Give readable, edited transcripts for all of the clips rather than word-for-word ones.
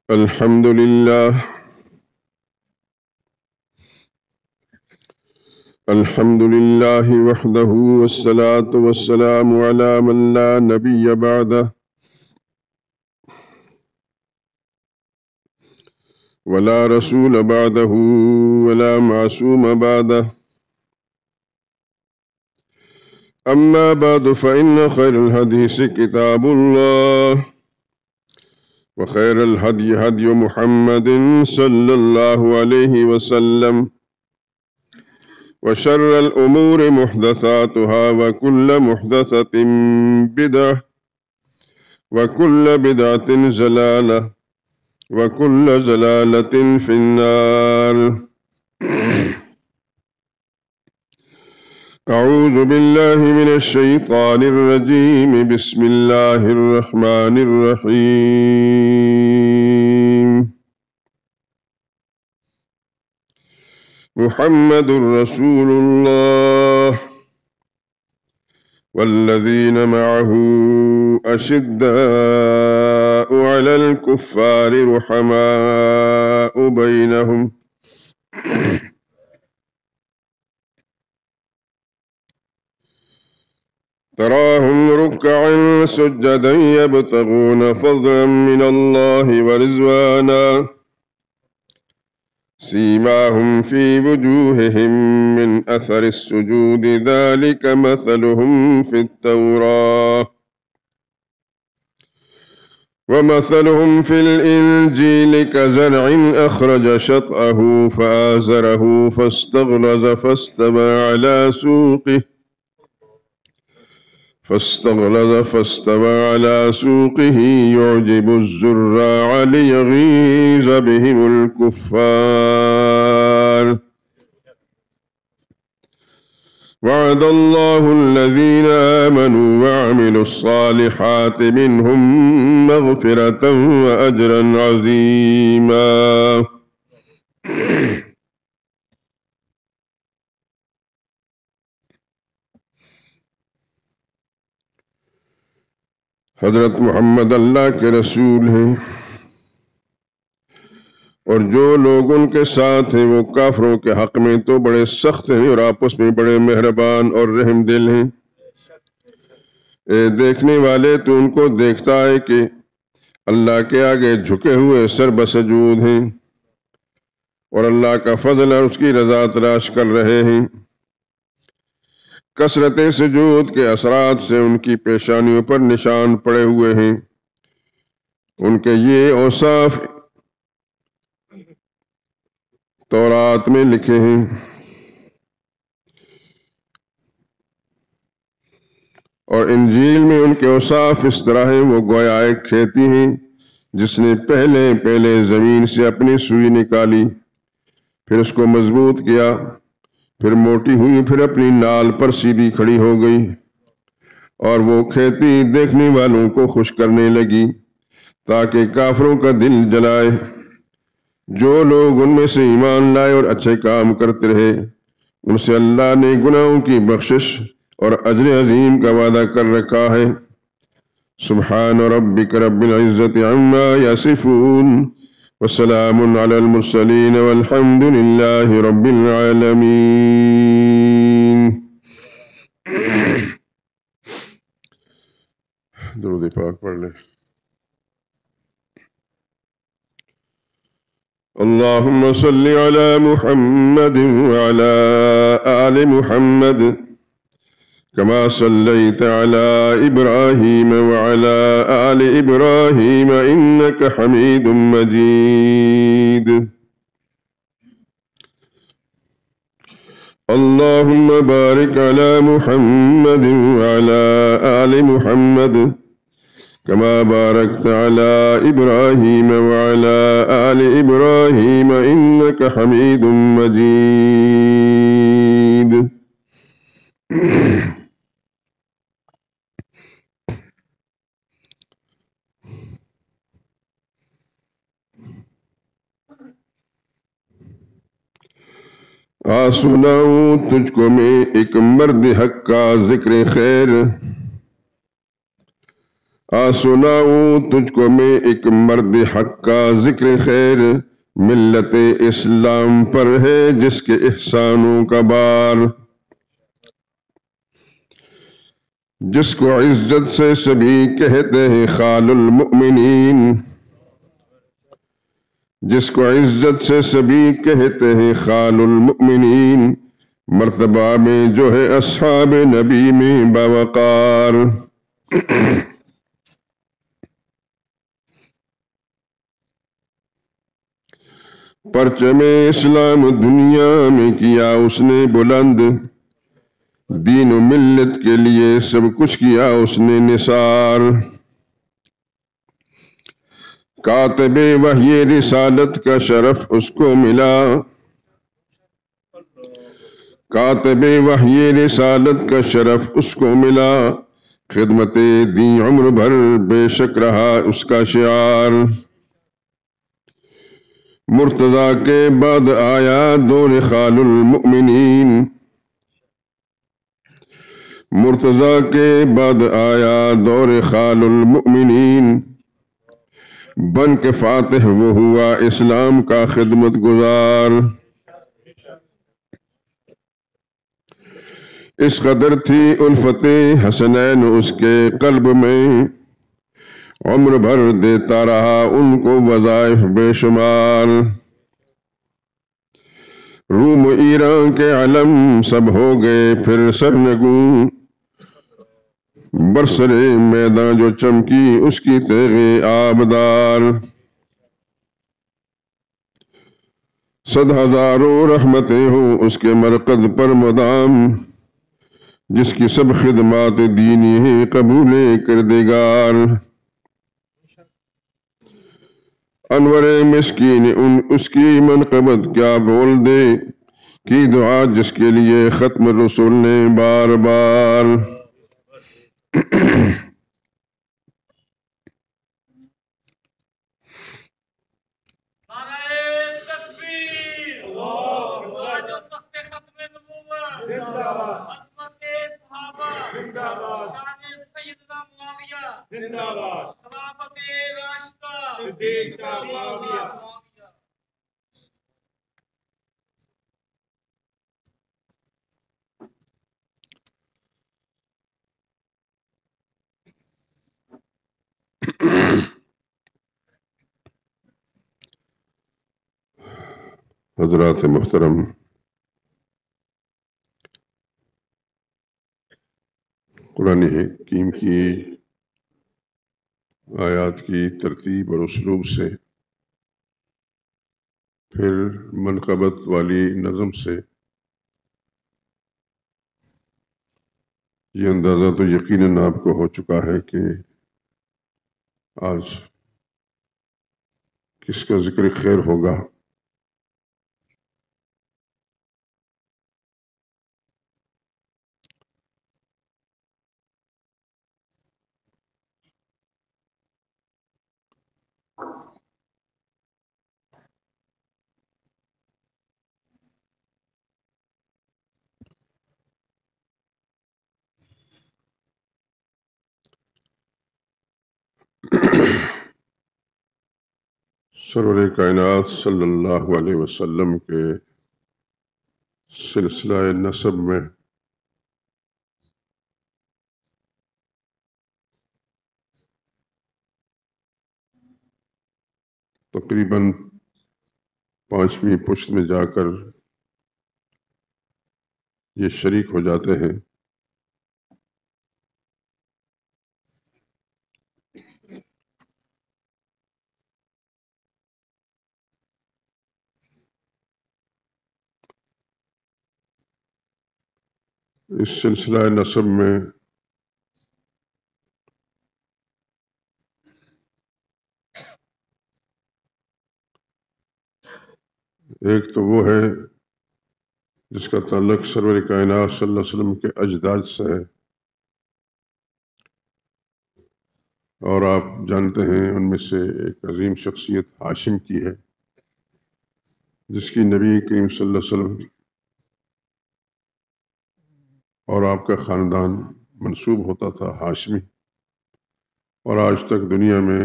الحمد لله وحده والصلاة والسلام على من لا نبي بعده ولا رسول بعده ولا معصوم بعده. أما بعد فإن خير الحديث كتاب الله وخير الهدي هدي محمد صلى الله عليه وسلم وشر الأمور محدثاتها وكل محدثة بدعة وكل بدعة ضلالة وكل ضلالة في النار. أعوذ بالله من الشيطان الرجيم. بسم الله الرحمن الرحيم. محمد رسول الله والذين معه أشداء على الكفار رحماء بينهم تراهم ركعا سجدا يبتغون فضلا من الله ورضوانا سيماهم في وجوههم من أثر السجود ذلك مثلهم في التوراة ومثلهم في الإنجيل كزرع أخرج شطأه فآزره فاستغلظ فاستوى على سوقه يعجب الزراع ليغيظ بهم الكفار. وعد الله الذين آمنوا وعملوا الصالحات منهم مغفرة وأجرا عظيما. حضرت محمد اللہ کے رسول ہیں اور جو لوگ ان کے ساتھ ہیں وہ کافروں کے حق میں تو بڑے سخت ہیں اور آپس میں بڑے مہربان اور رحم دل ہیں۔ اے دیکھنے والے تو ان کو دیکھتا ہے کہ اللہ کے آگے جھکے ہوئے سر بسجود ہیں اور اللہ کا فضل اور اس کی رضا تلاش کر رہے ہیں۔ کثرت سجود کے اثرات سے ان کی پیشانیوں پر نشان پڑے ہوئے ہیں۔ ان کے یہ اوصاف تورات میں لکھے ہیں۔ اور انجیل میں ان کے اوصاف اس طرح ہیں، وہ گویا ایک کھیتی ہیں جس نے پہلے زمین سے اپنی سوئی نکالی، پھر اس کو مضبوط کیا، پھر موٹی ہوئی، پھر اپنی نال پر سیدھی کھڑی ہو گئی، اور وہ کھیتی دیکھنے والوں کو خوش کرنے لگی تاکہ کافروں کا دل جلائے۔ جو لوگ ان میں سے ایمان لائے اور اچھے کام کرتے رہے ان سے اللہ نے گناہوں کی بخشش اور اجر عظیم کا وعدہ کر رکھا ہے۔ سبحان ربک رب العزت عما یصفون وسلام علی المرسلین والحمد للہ رب العالمین۔ درود پاک پڑھ لیں۔ اللهم صل على محمد وعلى آل محمد كما صليت على إبراهيم وعلى آل إبراهيم إنك حميد مجيد۔ اللهم بارك على محمد وعلى آل محمد كما باركت على إبراهيم وعلى آل إبراهيم إنك حميد مجيد۔ سناؤں تجھ کو میں ایک مرد حق کا ذکر خیر، سناؤں تجھ کو میں ایک مرد حق کا ذکر خیر، ملت اسلام پر ہے جس کے احسانوں کا بار، جس کو عزت سے سبھی کہتے ہیں خال المؤمنین، جس کو عزت سے سبھی کہتے ہیں خال المؤمنین، مرتبہ میں جو ہے اصحاب نبی میں باوقار۔ پرچم اسلام دنیا میں کیا اس نے بلند، دین و ملت کے لیے سب کچھ کیا اس نے نثار، کاتب وحی رسالت کا شرف اس کو ملا، کاتب وحی رسالت کا شرف اس کو ملا، خدمت دی عمر بھر بے شک رہا اس کا شعار، مرتضیٰ کے بعد آیا دور خال المؤمنین، مرتضیٰ کے بعد آیا دور خال المؤمنین، بن کے فاتح وہ ہوا اسلام کا خدمت گزار، اس قدر تھی الفت حسنین اس کے قلب میں، عمر بھر دیتا رہا ان کو وظائف بے شمار، روم ایران کے علم سب ہو گئے پھر سرنگوں، برسر میدان جو چمکی اس کی تیغ آبدار، صد ہزاروں رحمتیں ہوں اس کے مرکز پر مدام، جس کی سب خدمات دینی ہے قبول کردگار، انور مسکین اس کی منقبت کیا بول دے، کی دعا جس کے لیے ختم رسول نے بار بار، حضرات محترم، قرآن حکیم کی آیات کی ترتیب اور اسلوب سے، پھر منقبت والی نظم سے یہ اندازہ تو یقیناً آپ کو ہو چکا ہے کہ آج کس کا ذکر خیر ہوگا۔ سرور کائنات صلی اللہ علیہ وسلم کے سلسلہ نسب میں تقریباً 5ویں پشت میں جا کر یہ شریک ہو جاتے ہیں۔ اس سلسلہ نسب میں ایک تو وہ ہے جس کا تعلق سرور کائنات صلی اللہ علیہ وسلم کے اجداد سے ہے، اور آپ جانتے ہیں ان میں سے ایک عظیم شخصیت ہاشم کی ہے، جس کی نبی کریم صلی اللہ علیہ وسلم اور آپ کا خاندان منسوب ہوتا تھا ہاشمی، اور آج تک دنیا میں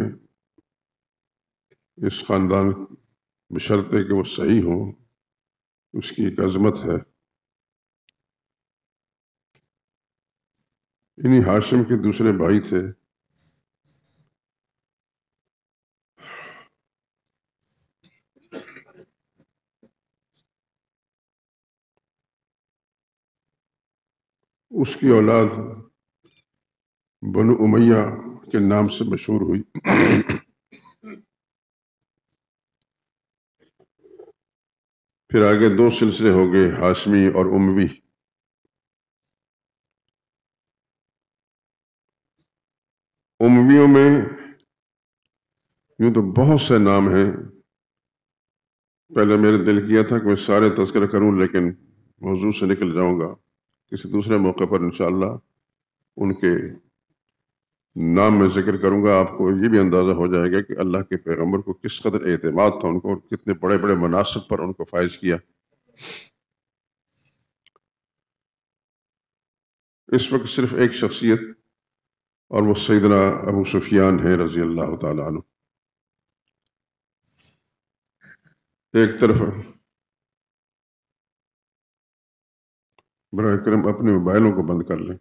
اس خاندان بشرطے کہ وہ صحیح ہو اس کی ایک عظمت ہے۔ انہی ہاشم کے دوسرے بھائی تھے اس کی اولاد بنو امیہ کے نام سے مشہور ہوئی۔ پھر آگے دو سلسلے ہو گئے، ہاشمی اور اموی۔ امویوں میں یوں تو بہت سے نام ہیں، پہلے میرے دل کیا تھا کہ میں سارے تذکرہ کروں لیکن موضوع سے نکل جاؤں گا، کسی دوسرے موقع پر انشاءاللہ ان کے نام میں ذکر کروں گا۔ آپ کو یہ بھی اندازہ ہو جائے گا کہ اللہ کے پیغمبر کو کس قدر اعتماد تھا ان کو، اور کتنے بڑے بڑے مناصب پر ان کو فائز کیا۔ اس وقت صرف ایک شخصیت اور وہ سیدنا ابو سفیان ہے رضی اللہ تعالیٰ عنہ۔ ایک طرف براہ کرم اپنے موبائلوں کو بند کر لیں۔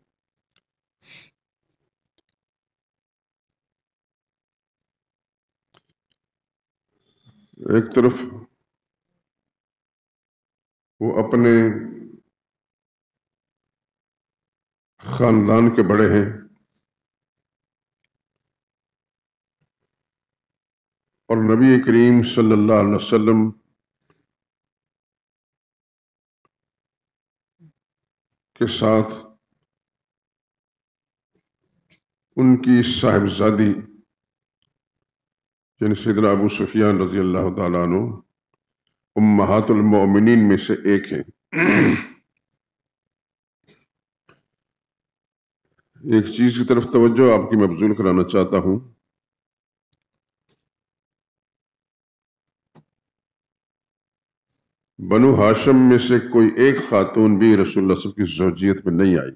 ایک طرف وہ اپنے خاندان کے بڑے ہیں اور نبی کریم صلی اللہ علیہ وسلم کے ساتھ ان کی صاحبزادی یعنی سیدنا ابو سفیان رضی اللہ تعالیٰ عنہ امہات المؤمنین میں سے ایک ہیں۔ ایک چیز کی طرف توجہ آپ کی مبذول کرانا چاہتا ہوں۔ بنو ہاشم میں سے کوئی ایک خاتون بھی رسول اللہ صلی اللہ علیہ وسلم کی زوجیت میں نہیں آئی۔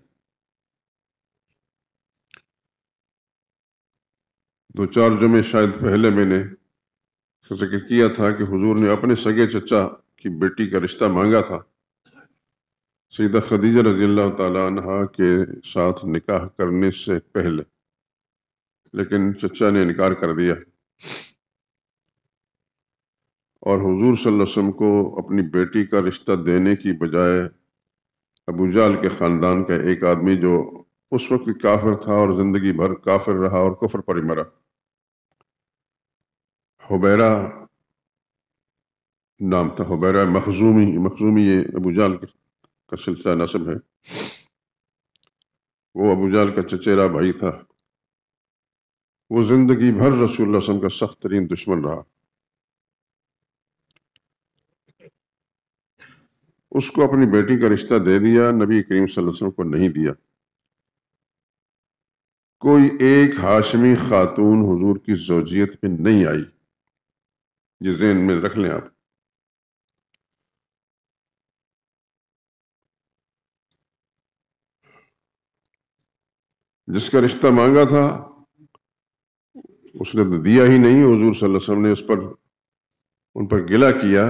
دو چار جمعے شاید پہلے میں نے ذکر کیا تھا کہ حضور نے اپنے سگے چچا کی بیٹی کا رشتہ مانگا تھا سیدہ خدیجہ رضی اللہ تعالیٰ عنہا کے ساتھ نکاح کرنے سے پہلے، لیکن چچا نے انکار کر دیا اور حضور صلی اللہ علیہ وسلم کو اپنی بیٹی کا رشتہ دینے کی بجائے ابو جہل کے خاندان کا ایک آدمی جو اس وقت کافر تھا اور زندگی بھر کافر رہا اور کفر پر ہی مرا، حبیرہ نام تھا، حبیرہ مخزومی یہ ابو جہل کا سلسلہ نسب ہے، وہ ابو جہل کا چچیرا بھائی تھا۔ وہ زندگی بھر رسول اللہ صلی اللہ علیہ وسلم کا سخت ترین دشمن رہا۔ اس کو اپنی بیٹی کا رشتہ دے دیا، نبی کریم صلی اللہ علیہ وسلم کو نہیں دیا۔ کوئی ایک ہاشمی خاتون حضور کی زوجیت میں نہیں آئی، یہ ذہن میں رکھ لیں آپ۔ جس کا رشتہ مانگا تھا اس نے تو دیا ہی نہیں، حضور صلی اللہ علیہ وسلم نے ان پر گلہ کیا۔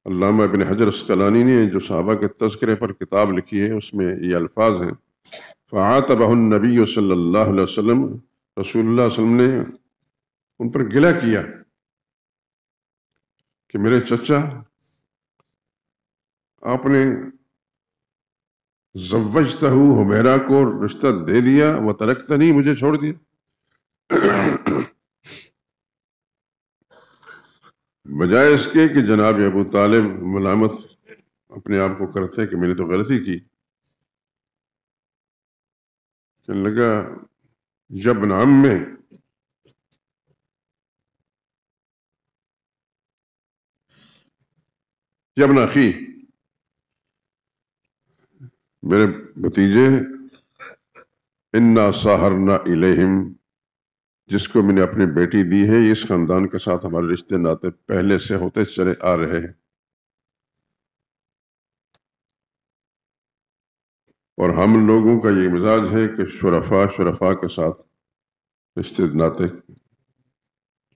علامہ ابن حجر اسقلانی نے جو صحابہ کے تذکرے پر کتاب لکھی ہے اس میں یہ الفاظ ہیں، فَعَاتَبَهُ النَّبِيُّ صلی اللہ علیہ وسلم، رسول اللہ صلی اللہ علیہ وسلم نے ان پر گلہ کیا کہ میرے چچا آپ نے زوجتہ حبیرہ کو رشتہ دے دیا، وترکتنی، مجھے چھوڑ دیا۔ بجائے اس کے کہ جناب ابو طالب ملامت اپنے آپ کو کرتے کہ میں نے تو غلطی کی، کہنے لگا یبن عم میں، یبن اخی، میرے بھتیجے، انا ساہرنا الیہم، جس کو میں نے اپنی بیٹی دی ہے، اس خاندان کے ساتھ ہمارے رشتے ناتے پہلے سے ہوتے چلے آ رہے ہیں، اور ہم لوگوں کا یہ مزاج ہے کہ شرفاء کے ساتھ رشتے ناطے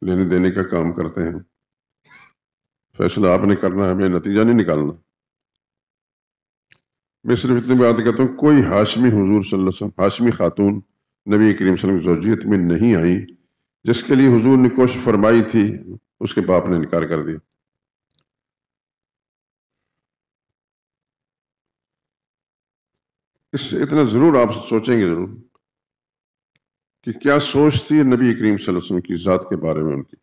لینے دینے کا کام کرتے ہیں. فیصلہ آپ نے کرنا ہے، ہمیں نتیجہ نہیں نکالنا. میں صرف اتنی بات کہتا ہوں، کوئی ہاشمی حضور صلی اللہ علیہ وسلم، ہاشمی خاتون نبی کریم صلی اللہ علیہ وسلم کی زوجیت میں نہیں آئی جس کے لیے حضور نے کوشش فرمائی تھی، اس کے باپ نے انکار کر دیا. اس سے اتنا ضرور آپ سوچیں گے ضرور کہ کیا سوچ تھی نبی کریم صلی اللہ علیہ وسلم کی ذات کے بارے میں، ان کی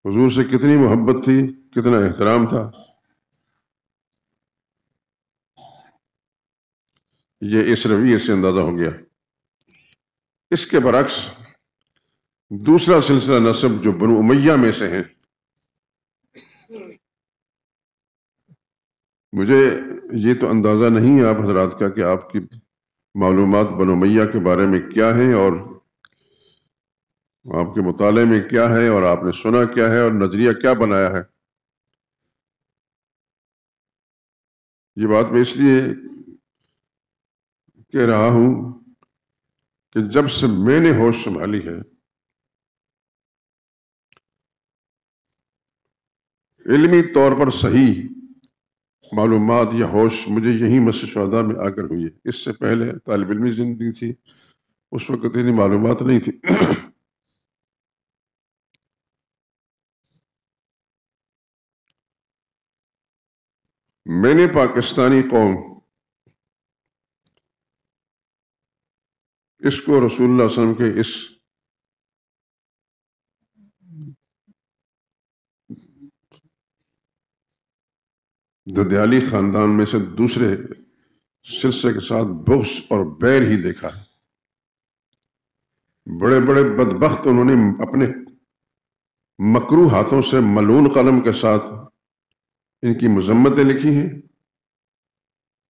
حضور سے کتنی محبت تھی، کتنا احترام تھا. یہ اس رویے سے اندازہ ہو گیا. اس کے برعکس دوسرا سلسلہ نسب جو بنو امیہ میں سے ہیں، مجھے یہ تو اندازہ نہیں ہے آپ حضرات کا کہ آپ کی معلومات بنو امیہ کے بارے میں کیا ہیں، اور آپ کے مطالعے میں کیا ہے، اور آپ نے سنا کیا ہے، اور نظریہ کیا بنایا ہے. یہ بات میں اس لیے کہہ رہا ہوں کہ جب سے میں نے ہوش سنبھالی ہے، علمی طور پر صحیح معلومات یا ہوش مجھے یہی مسجد شہداء میں آ کر ہوئی ہے. اس سے پہلے طالب علمی زندگی تھی، اس وقت اتنی معلومات نہیں تھی. میں نے پاکستانی قوم اس کو رسول اللہ صلی اللہ علیہ وسلم کے اس ددیالی خاندان میں سے دوسرے سلسلے کے ساتھ بغض اور بیر ہی دیکھا ہے. بڑے بڑے بدبخت انہوں نے اپنے مکروہ ہاتھوں سے ملعون قلم کے ساتھ ان کی مذمتیں لکھی ہیں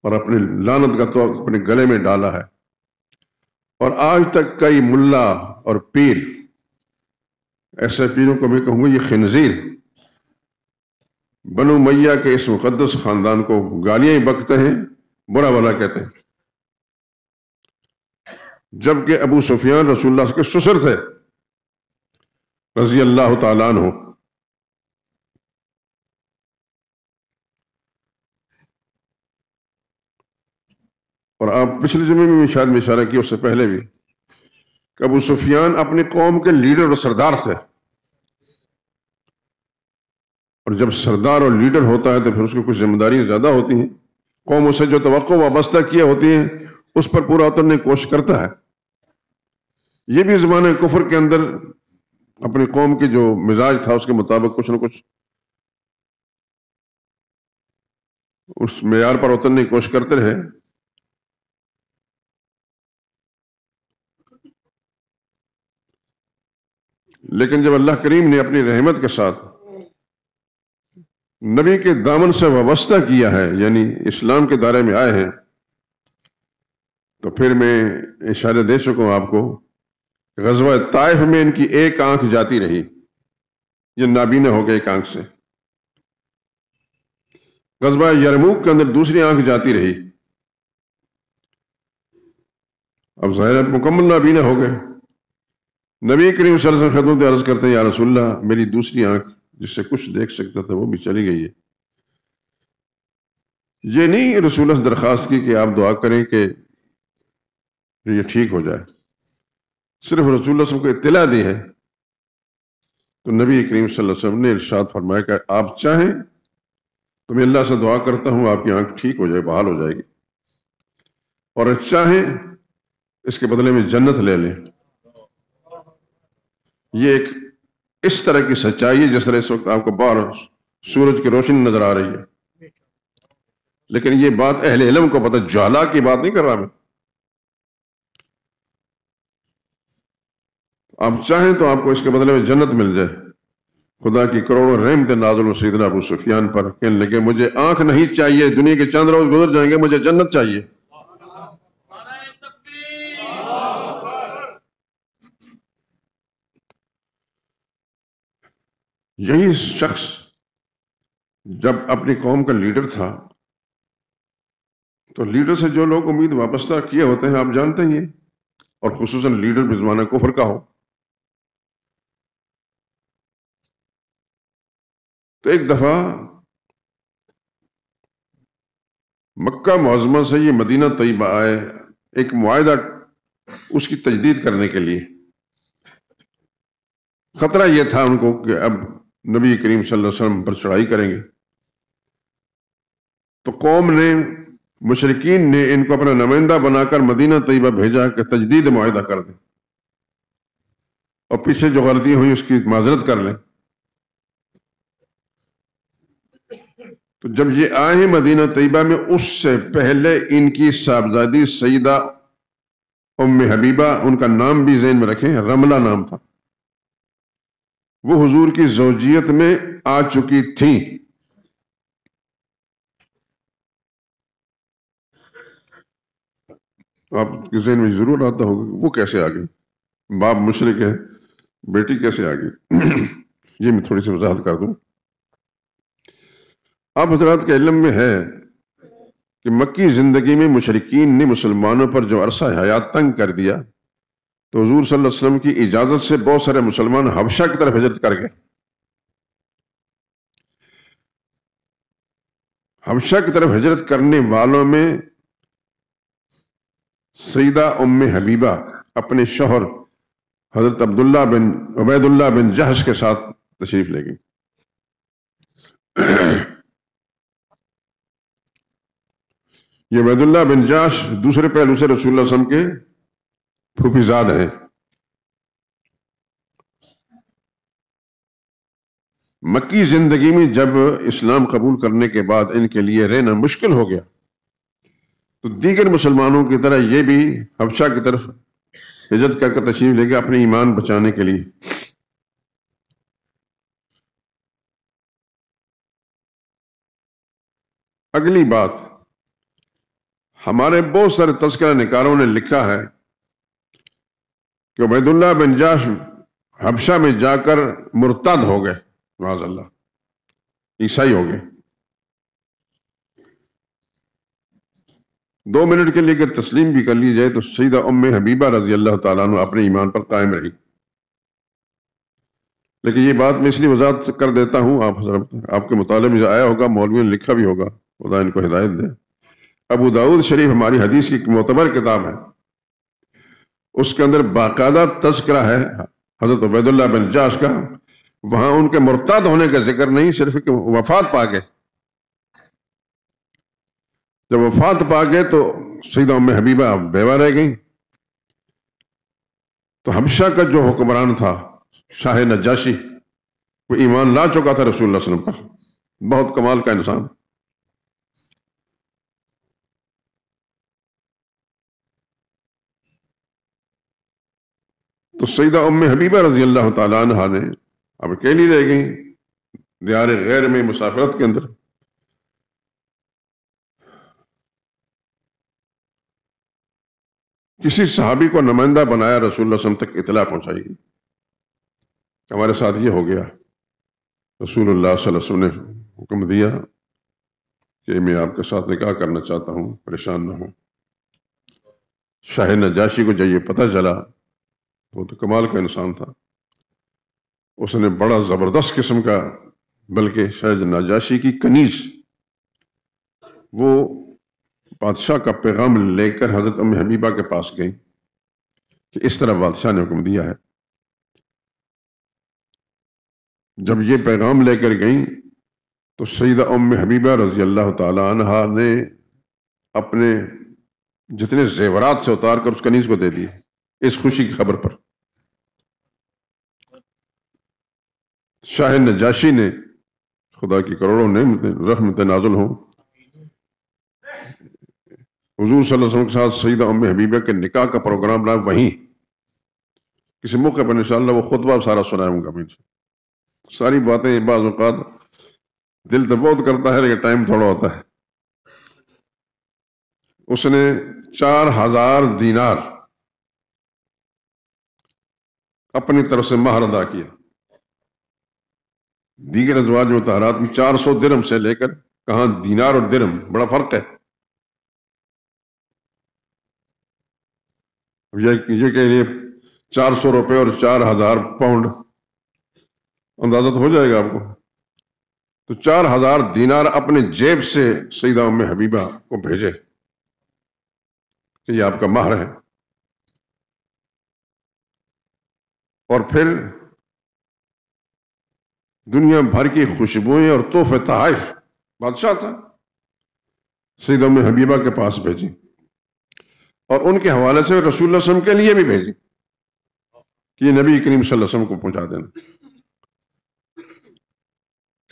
اور اپنے لعنت کا تو اپنے گلے میں ڈالا ہے. اور آج تک کئی ملا اور پیر، ایسے پیروں کو میں کہوں گا یہ خنزیر، بنو امیہ کے اس مقدس خاندان کو گالیاں ہی بکتے ہیں، برا بھلا کہتے ہیں. جبکہ ابو سفیان رسول اللہ کے سسر تھے رضی اللہ تعالیٰ عنہ. اور آپ پچھلے جمعے میں شاید میں اشارہ کیا، اس سے پہلے بھی، کہ ابو سفیان اپنی قوم کے لیڈر اور سردار تھے. اور جب سردار اور لیڈر ہوتا ہے تو پھر اس کو کچھ ذمہ داریاں زیادہ ہوتی ہیں. قوم اسے جو توقع وابستہ کیے ہوتی ہیں اس پر پورا اترنے کی کوشش کرتا ہے. یہ بھی زمانہ کفر کے اندر اپنی قوم کے جو مزاج تھا اس کے مطابق کچھ نہ کچھ اس معیار پر اترنے کی کوشش کرتے رہے. لیکن جب اللہ کریم نے اپنی رحمت کے ساتھ نبی کے دامن سے وابستہ کیا ہے، یعنی اسلام کے دائرے میں آئے ہیں، تو پھر میں اشارہ دے چکا ہوں آپ کو، غزوہ طائف میں ان کی ایک آنکھ جاتی رہی، یہ نابینا ہو گئے ایک آنکھ سے. غزوہ یرموک کے اندر دوسری آنکھ جاتی رہی، اب ظاہر مکمل نابینا ہو گئے. نبی کریم صلی اللہ علیہ وسلم خدمت عرض کرتے ہیں، یا رسول اللہ میری دوسری آنکھ جس سے کچھ دیکھ سکتا تھا وہ بھی چلی گئی ہے. یہ نہیں رسول اللہ سے درخواست کی کہ آپ دعا کریں کہ یہ ٹھیک ہو جائے، صرف رسول اللہ صلی اللہ علیہ وسلم کو اطلاع دی ہے. تو نبی کریم صلی اللہ علیہ وسلم نے ارشاد فرمایا کہ آپ چاہیں تو میں اللہ سے دعا کرتا ہوں آپ کی آنکھ ٹھیک ہو جائے، بحال ہو جائے گی، اور چاہیں اس کے بدلے میں جنت لے لیں. یہ ایک اس طرح کی سچائی ہے جس طرح اس وقت آپ کو باہر سورج کی روشنی نظر آ رہی ہے. لیکن یہ بات اہل علم کو پتہ، جہلا کی بات نہیں کر رہا میں. آپ چاہیں تو آپ کو اس کے بدلے میں جنت مل جائے. خدا کی کروڑوں رحمت نازل سیدنا ابو سفیان پر، کہنے لگے مجھے آنکھ نہیں چاہیے، دنیا کے چند روز گزر جائیں گے، مجھے جنت چاہیے. یہی شخص جب اپنی قوم کا لیڈر تھا تو لیڈر سے جو لوگ امید وابستہ کیے ہوتے ہیں آپ جانتے ہی ہیں. اور خصوصاً لیڈر بھی زمانہ کفر کا ہو، تو ایک دفعہ مکہ معظمہ سے یہ مدینہ طیبہ آئے ایک معاہدہ اس کی تجدید کرنے کے لیے۔ خطرہ یہ تھا ان کو کہ اب نبی کریم صلی اللہ علیہ وسلم پر چڑھائی کریں گے، تو قوم نے، مشرکین نے ان کو اپنا نمائندہ بنا کر مدینہ طیبہ بھیجا کہ تجدید معاہدہ کر دیں اور پیچھے جو غلطی ہوئی اس کی معذرت کر لیں۔ تو جب یہ آئے ہیں مدینہ طیبہ میں، اس سے پہلے ان کی صاحبزادی سیدہ ام حبیبہ، ان کا نام بھی ذہن میں رکھیں، رملہ نام تھا، وہ حضور کی زوجیت میں آ چکی تھیں۔ آپ کے ذہن میں ضرور آتا ہوگا وہ کیسے آ گئی، باپ مشرک ہے، بیٹی کیسے آ گئی؟ یہ میں تھوڑی سی وضاحت کر دوں۔ آپ حضرات کے علم میں ہے کہ مکی زندگی میں مشرکین نے مسلمانوں پر جو عرصہ حیات تنگ کر دیا، تو حضور صلی اللہ علیہ وسلم کی اجازت سے بہت سارے مسلمان حبشہ کی طرف ہجرت کر گئے۔ حبشہ کی طرف ہجرت کرنے والوں میں سیدہ ام حبیبہ اپنے شوہر حضرت عبید اللہ بن جہش کے ساتھ تشریف لے گئی۔ یہ عبید اللہ بن جہش دوسرے پہلو سے رسول اللہ صلی اللہ علیہ وسلم کے پھوپھی زاد ہیں۔ مکی زندگی میں جب اسلام قبول کرنے کے بعد ان کے لیے رہنا مشکل ہو گیا، تو دیگر مسلمانوں کی طرح یہ بھی حبشہ کی طرف ہجرت کر کے تشریف لے گئے اپنے ایمان بچانے کے لیے۔ اگلی بات، ہمارے بہت سارے تذکرہ نگاروں نے لکھا ہے کہ عبید اللہ بن جہش حبشہ میں جا کر مرتد ہو گئے، معاذ اللہ، عیسائی ہو گئے۔ 2 منٹ کے لیے اگر تسلیم بھی کر لی جائے تو سیدہ ام حبیبہ رضی اللہ تعالیٰ عنہ اپنے ایمان پر قائم رہی۔ لیکن یہ بات میں اس لیے وضاحت کر دیتا ہوں، آپ کے مطالعے میں آیا ہوگا، مولویوں نے لکھا بھی ہوگا، خدا ان کو ہدایت دے۔ ابو داؤد شریف ہماری حدیث کی معتبر کتاب ہے، اس کے اندر باقاعدہ تذکرہ ہے حضرت عبید اللہ بن جہش کا، وہاں ان کے مرتد ہونے کا ذکر نہیں، صرف کہ وفات پا گئے۔ جب وفات پا گئے تو سیدہ ام حبیبہ بیوہ رہ گئیں۔ تو حبشہ کا جو حکمران تھا شاہ نجاشی، وہ ایمان لا چکا تھا رسول اللہ صلی اللہ علیہ وسلم پر، بہت کمال کا انسان۔ تو سیدہ ام حبیبہ رضی اللہ تعالیٰ عنہ نے اب اکیلی رہ گئیں دیار غیر میں، مسافرت کے اندر۔ کسی صحابی کو نمائندہ بنایا، رسول اللہ صلی اللہ علیہ وسلم تک اطلاع پہنچائی گئی، ہمارے ساتھ یہ ہو گیا۔ رسول اللہ صلی اللہ علیہ وسلم نے حکم دیا کہ میں آپ کے ساتھ نکاح کرنا چاہتا ہوں، پریشان نہ ہوں۔ شاہ نجاشی کو جب یہ پتہ چلا، وہ تو کمال کا انسان تھا، اس نے بڑا زبردست قسم کا، بلکہ شاہ نجاشی کی کنیز، وہ بادشاہ کا پیغام لے کر حضرت ام حبیبہ کے پاس گئی کہ اس طرح بادشاہ نے حکم دیا ہے۔ جب یہ پیغام لے کر گئیں تو سیدہ ام حبیبہ رضی اللہ تعالی عنہا نے اپنے جتنے زیورات سے اتار کر اس کنیز کو دے دی، اس خوشی کی خبر پر۔ شاہ نجاشی نے، خدا کی کروڑوں رحمت نازل ہوں، حضور صلی اللہ علیہ وسلم کے ساتھ سیدہ ام حبیبہ کے نکاح کا پروگرام رہا، وہیں کسی موقع پر انشاءاللہ وہ خطبہ سارا سناؤں گا میں، ساری باتیں بعض اوقات دل تو بہت کرتا ہے لیکن ٹائم تھوڑا ہوتا ہے۔ اس نے 4000 دینار اپنی طرف سے مہر ادا کیا۔ دیگر ازواج مطہرات میں 400 درہم سے لے کر، کہاں دینار اور درہم، بڑا فرق ہے۔ یہ کہ یہ 400 روپے اور 4000 پاؤنڈ، اندازہ تو ہو جائے گا آپ کو. تو 4000 دینار اپنے جیب سے سیدہ ام حبیبہ کو بھیجے کہ یہ آپ کا مہر ہے. اور پھر دنیا بھر کی خوشبوئیں اور تحفے تحائف، بادشاہ تھا، سیدہ ام حبیبہ کے پاس بھیجی، اور ان کے حوالے سے رسول اللہ صلی اللہ علیہ وسلم کے لیے بھی بھیجی کہ یہ نبی کریم صلی اللہ علیہ وسلم کو پہنچا دینا.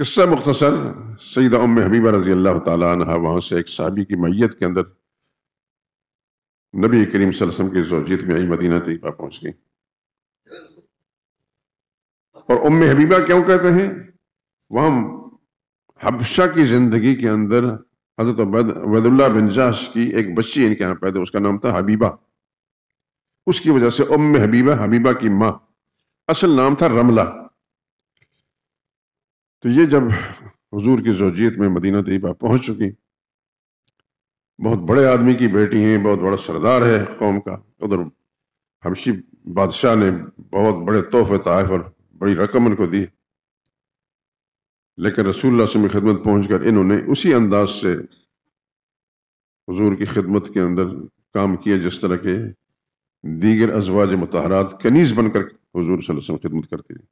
قصہ مختصر، سیدہ ام حبیبہ رضی اللہ تعالی عنہ وہاں سے ایک صحابی کی میت کے اندر نبی کریم صلی اللہ علیہ وسلم کی زوجیت میں آئی، مدینہ طیبہ پہنچ گئی. اور ام حبیبہ کیوں کہتے ہیں؟ وہاں حبشہ کی زندگی کے اندر حضرت عبید اللہ بن جاش کی ایک بچی ان کے یہاں پیدا، اس کا نام تھا حبیبہ. اس کی وجہ سے ام حبیبہ، حبیبہ کی ماں، اصل نام تھا رملہ. تو یہ جب حضور کی زوجیت میں مدینہ طیبہ پہنچ چکی، بہت بڑے آدمی کی بیٹی ہیں، بہت بڑا سردار ہے قوم کا، ادھر حبشی بادشاہ نے بہت بڑے تحفے تحائف اور بڑی رقم ان کو دی، لیکن رسول اللہ صلی اللہ علیہ وسلم کی خدمت پہنچ کر انہوں نے اسی انداز سے حضور کی خدمت کے اندر کام کیا جس طرح کے دیگر ازواج مطہرات کنیز بن کر حضور صلی اللہ علیہ وسلم خدمت کرتی رہی.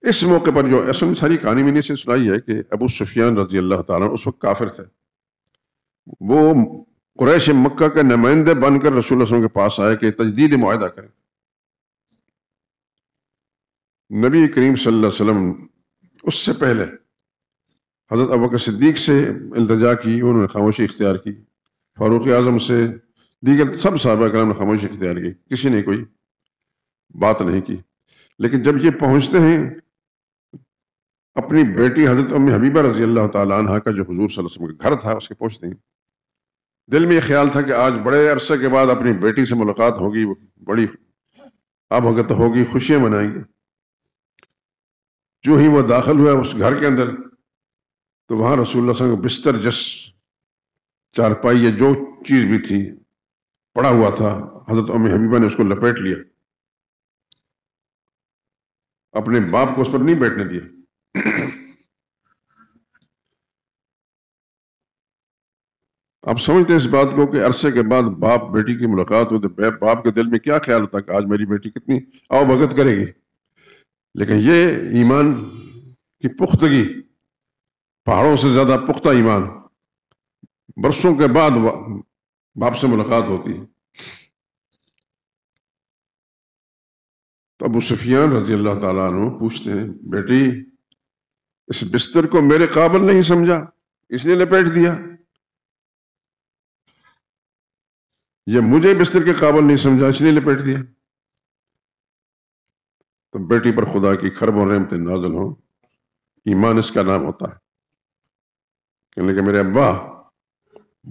اس موقع پر جو اصل ساری کہانی میں نے سے سنائی ہے کہ ابو سفیان رضی اللہ تعالیٰ اس وقت کافر تھے، وہ قریش مکہ کے نمائندے بن کر رسول اللہ صلی اللہ علیہ وسلم کے پاس آئے کہ تجدید معاہدہ کریں. نبی کریم صلی اللہ علیہ وسلم اس سے پہلے حضرت ابوبکر صدیق سے التجا کی، انہوں نے خاموشی اختیار کی، فاروق اعظم سے، دیگر سب صحابہ کرام نے خاموشی اختیار کی، کسی نے کوئی بات نہیں کی. لیکن جب یہ پہنچتے ہیں، اپنی بیٹی حضرت ام حبیبہ رضی اللہ تعالی عنہ کا جو حضور صلی اللہ علیہ وسلم کا گھر تھا اس کے پہنچتے ہیں، دل میں یہ خیال تھا کہ آج بڑے عرصے کے بعد اپنی بیٹی سے ملاقات ہوگی، بڑی آبھگت ہوگی، خوشیاں منائیں گے. جو ہی وہ داخل ہوا اس گھر کے اندر تو وہاں رسول اللہ صلی اللہ علیہ وسلم کا بستر جس چارپائی یا جو چیز بھی تھی پڑا ہوا تھا، حضرت ام حبیبہ نے اس کو لپیٹ لیا، اپنے باپ کو اس پر نہیں بیٹھنے دیا. آپ سمجھتے ہیں اس بات کو کہ عرصے کے بعد باپ بیٹی کی ملاقات ہو تو باپ کے دل میں کیا خیال ہوتا کہ آج میری بیٹی کتنی آؤ بھگت کرے گی. لیکن یہ ایمان کی پختگی، پہاڑوں سے زیادہ پختہ ایمان، برسوں کے بعد باپ سے ملاقات ہوتی ہے. تو ابو سفیان رضی اللہ تعالیٰ عنہ پوچھتے ہیں، بیٹی اس بستر کو میرے قابل نہیں سمجھا اس لیے لپیٹ دیا، یہ مجھے بستر کے قابل نہیں سمجھا اس لیے لپیٹ دیا؟ تو بیٹی پر خدا کی کھربوں رحمتیں نازل ہوں، ایمان اس کا نام ہوتا ہے. کہنے کہ میرے ابا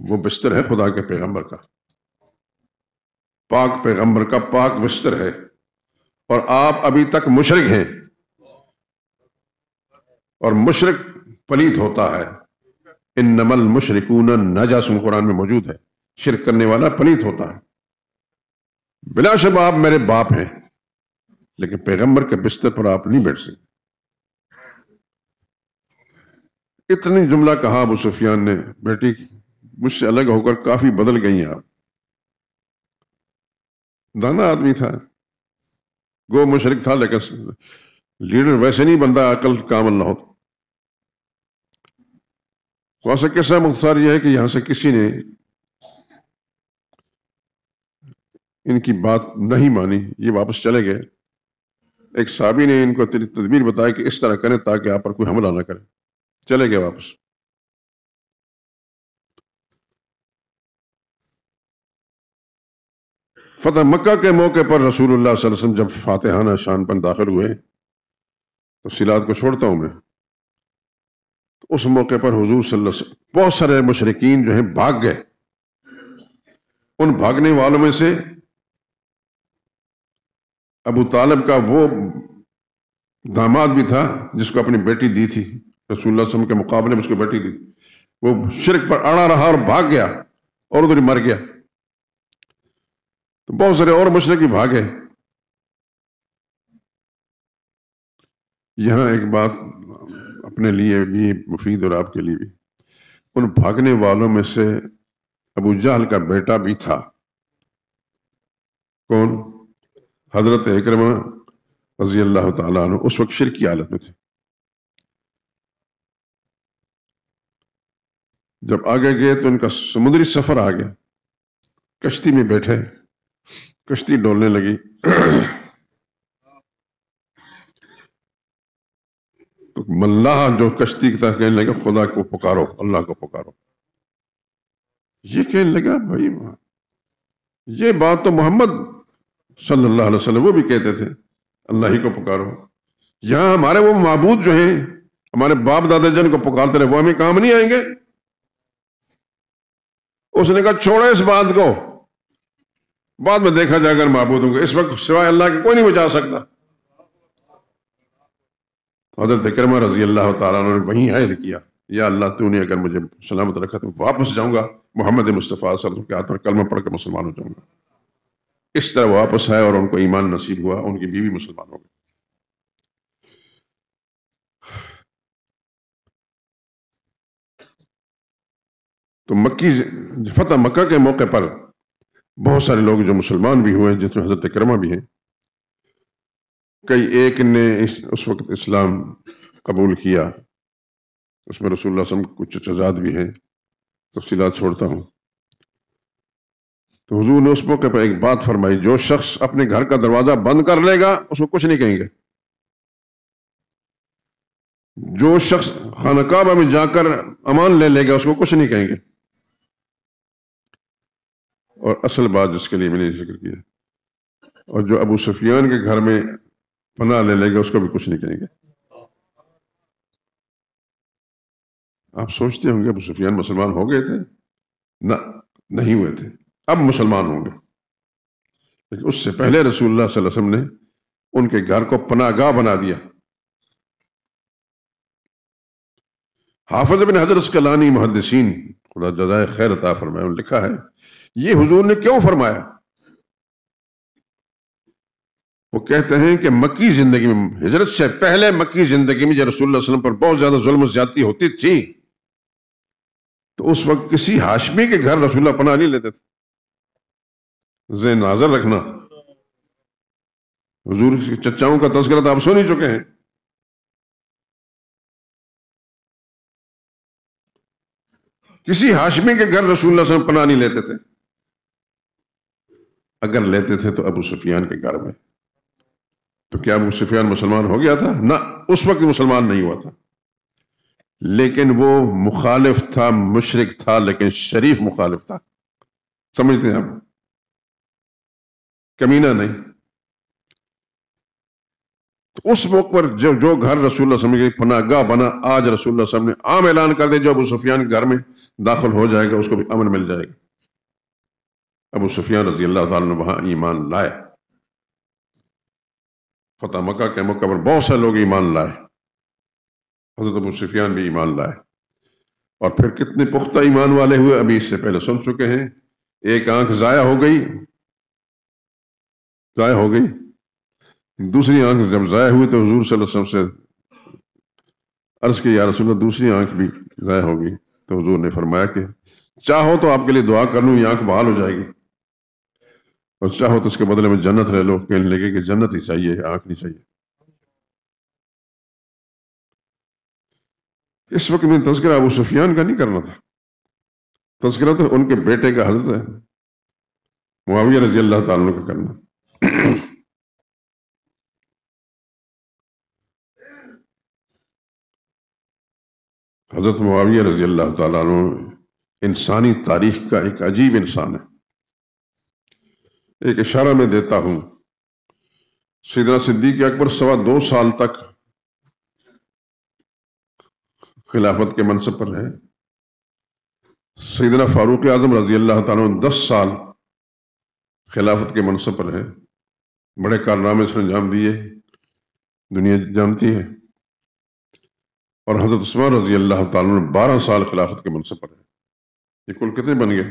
وہ بستر ہے خدا کے پیغمبر کا، پاک پیغمبر کا پاک بستر ہے، اور آپ ابھی تک مشرک ہیں، اور مشرک پلیت ہوتا ہے. انما المشرکون نجس قرآن میں موجود ہے، شرک کرنے والا پلیت ہوتا ہے. بلا شبہ آپ میرے باپ ہیں، لیکن پیغمبر کے بستر پر آپ نہیں بیٹھ سکتے. اتنی جملہ کہا ابو سفیان نے، بیٹی مجھ سے الگ ہو کر کافی بدل گئی ہیں آپ. دانا آدمی تھا، گو مشرک تھا، لیکن لیڈر ویسے نہیں بنتا عقل کامل نہ ہو. خلاصہ قصہ مختصر یہ ہے کہ یہاں سے کسی نے ان کی بات نہیں مانی، یہ واپس چلے گئے. ایک صحابی نے ان کو تدبیر بتایا کہ اس طرح کریں تاکہ آپ پر کوئی حملہ نہ کرے، چلے گئے واپس. فتح مکہ کے موقع پر رسول اللہ صلی اللہ علیہ وسلم جب فاتحانہ شان پر داخل ہوئے تو صلات کو چھوڑتا ہوں میں، تو اس موقع پر حضور صلی اللہ علیہ وسلم بہت سارے مشرکین جو ہیں بھاگ گئے. ان بھاگنے والوں میں سے ابو طالب کا وہ داماد بھی تھا جس کو اپنی بیٹی دی تھی، رسول اللہ صلی اللہ علیہ وسلم کے مقابلے میں اس کو بیٹی دی، وہ شرک پر اڑا رہا اور بھاگ گیا اور ادھر مر گیا. تو بہت سارے اور مشرک بھی بھاگے۔ یہاں ایک بات اپنے لیے بھی مفید اور آپ کے لیے بھی، ان بھاگنے والوں میں سے ابو جہل کا بیٹا بھی تھا۔ کون؟ حضرت اکرمہ رضی اللہ تعالیٰ عنہ، اس وقت شرک کی حالت میں تھے۔ جب آگے گئے تو ان کا سمندری سفر آ گیا، کشتی میں بیٹھے، کشتی ڈولنے لگی تو ملاح جو کشتی کی طرف کہنے لگا خدا کو پکارو، اللہ کو پکارو۔ یہ کہنے لگا بھائی یہ بات تو محمد صلی اللہ علیہ وسلم وہ بھی کہتے تھے، اللہ ہی کو پکارو۔ یہاں ہمارے وہ معبود جو ہیں، ہمارے باپ دادا جن کو پکارتے رہے، وہ ہمیں کام نہیں آئیں گے؟ اس نے کہا چھوڑو اس بات کو، بعد میں دیکھا جائے اگر معبود ہوں گے، اس وقت سوائے اللہ کے کوئی نہیں بچا سکتا۔ حضرت اکرمہ رضی اللہ تعالیٰ عنہ نے وہیں عہد کیا، یا اللہ تو نے اگر مجھے سلامت رکھا تو واپس جاؤں گا، محمد مصطفیٰ صلی اللہ علیہ وسلم کے ہاتھ پر کلمہ پڑھ کر مسلمان ہو جاؤں گا۔ اس طرح واپس آئے اور ان کو ایمان نصیب ہوا، ان کی بیوی مسلمان ہو گئی۔ تو مکی فتح مکہ کے موقع پر بہت سارے لوگ جو مسلمان بھی ہوئے، جس میں حضرت اکرمہ بھی ہیں، کئی ایک نے اس وقت اسلام قبول کیا، اس میں رسول اللہ صلی اللہ علیہ وسلم کچھ تضاد بھی ہیں، تفصیلات چھوڑتا ہوں۔ تو حضور نے اس موقع پر ایک بات فرمائی، جو شخص اپنے گھر کا دروازہ بند کر لے گا اس کو کچھ نہیں کہیں گے، جو شخص خانہ کعبہ میں جا کر امان لے لے گا اس کو کچھ نہیں کہیں گے، اور اصل بات جس کے لیے میں نے ذکر کیا، اور جو ابو سفیان کے گھر میں پناہ لے لے گا اس کو بھی کچھ نہیں کہیں گے۔ آپ سوچتے ہوں گے ابو سفیان مسلمان ہو گئے تھے؟ نہ، نہیں ہوئے تھے، اب مسلمان ہوں گے، لیکن اس سے پہلے رسول اللہ صلی اللہ علیہ وسلم نے ان کے گھر کو پناہ گاہ بنا دیا۔ حافظ ابن حجر اسقلانی محدثین خدا جزائے خیر عطا فرمائے، انہوں نے لکھا ہے یہ حضور نے کیوں فرمایا؟ وہ کہتے ہیں کہ مکی زندگی میں، ہجرت سے پہلے مکی زندگی میں جب رسول اللہ صلی اللہ علیہ وسلم پر بہت زیادہ ظلم و زیادتی ہوتی تھی تو اس وقت کسی ہاشمی کے گھر رسول اللہ پناہ نہیں لیتے تھے۔ ذہن ناظر رکھنا، حضور کی چچاؤں کا تذکرہ تو آپ سن ہی چکے ہیں۔ کسی ہاشمی کے گھر رسول اللہ صلی اللہ علیہ وسلم پناہ نہیں لیتے تھے، اگر لیتے تھے تو ابو سفیان کے گھر میں۔ تو کیا ابو سفیان مسلمان ہو گیا تھا؟ نہ، اس وقت مسلمان نہیں ہوا تھا، لیکن وہ مخالف تھا، مشرک تھا، لیکن شریف مخالف تھا، سمجھتے ہیں آپ؟ کمینہ نہیں۔ تو اس موقع پر جو گھر رسول اللہ صلی اللہ علیہ وسلم کی پناہ گاہ بنا، آج رسول اللہ صلی اللہ علیہ وسلم نے عام اعلان کر دے جو ابو سفیان کے گھر میں داخل ہو جائے گا اس کو بھی امن مل جائے گا۔ ابو سفیان رضی اللہ تعالیٰ نے وہاں ایمان لائے، فتح مکہ کے موقع پر بہت سے لوگ ایمان لائے، حضرت ابو سفیان بھی ایمان لائے، اور پھر کتنے پختہ ایمان والے ہوئے ابھی اس سے پہلے سن چکے ہیں۔ ایک آنکھ ضائع ہو گئی، دوسری آنکھ جب ضائع ہوئی تو حضور صلی اللہ علیہ وسلم سے عرض کی یا رسول اللہ دوسری آنکھ بھی ضائع ہو گئی، تو حضور نے فرمایا کہ چاہو تو آپ کے لیے دعا کر لوں، یہ آنکھ بحال ہو جائے گی، اور چاہو تو اس کے بدلے میں جنت لے لو۔ کہنے لگے کہ جنت ہی چاہیے، آنکھ نہیں چاہیے۔ اس وقت میں تذکرہ ابو سفیان کا نہیں کرنا تھا، تذکرہ تو ان کے بیٹے کا حضرت ہے معاویہ رضی اللہ تعالیٰ عنہ کا کرنا۔ حضرت معاویہ رضی اللہ تعالیٰ عنہ انسانی تاریخ کا ایک عجیب انسان ہے۔ ایک اشارہ میں دیتا ہوں، سیدنا صدیق اکبر 2.25 سال تک خلافت کے منصب پر رہے، سیدنا فاروق اعظم رضی اللہ تعالیٰ عنہ 10 سال خلافت کے منصب پر رہے، بڑے کارنامے سے انجام دیے، دنیا جانتی ہے، اور حضرت عثمان رضی اللہ تعالیٰ عنہ 12 سال خلافت کے منصب پر رہے۔ یہ کل کتنے بن گئے؟